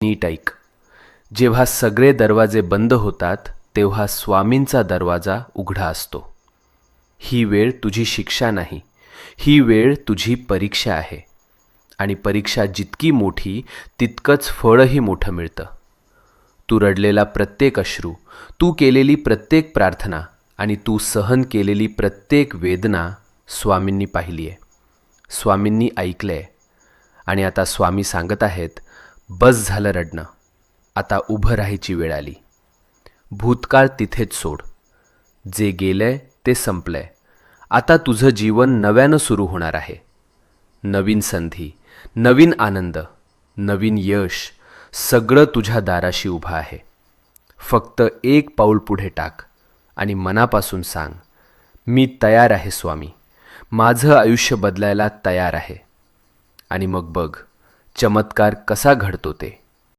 नीट ऐक. जेव्हा सगळे दरवाजे बंद होतात तेव्हा स्वामींचा दरवाजा उघडा असतो. ही वेळ तुझी शिक्षा नाही, ही वेळ तुझी परीक्षा आहे. आणि परीक्षा जितकी मोठी तितकंच फळही मोठं मिळतं. तू रडलेला प्रत्येक अश्रू, तू केलेली प्रत्येक प्रार्थना आणि तू सहन केलेली प्रत्येक वेदना स्वामींनी पाहिली आहे, स्वामींनी ऐकलं आहे. आणि आता स्वामी सांगत आहेत, बस झालं रडणं, आता उभं राहायची वेळ आली. भूतकाळ तिथेच सोड. जे गेलंय ते संपलंय. आता तुझं जीवन नव्यानं सुरू होणार आहे. नवीन संधी, नवीन आनंद, नवीन यश, सगळं तुझ्या दाराशी उभं आहे. फक्त एक पाऊल पुढे टाक आणि मनापासून सांग, मी तयार आहे स्वामी, माझं आयुष्य बदलायला तयार आहे. आणि मग बघ चमत्कार कसा घडतो ते.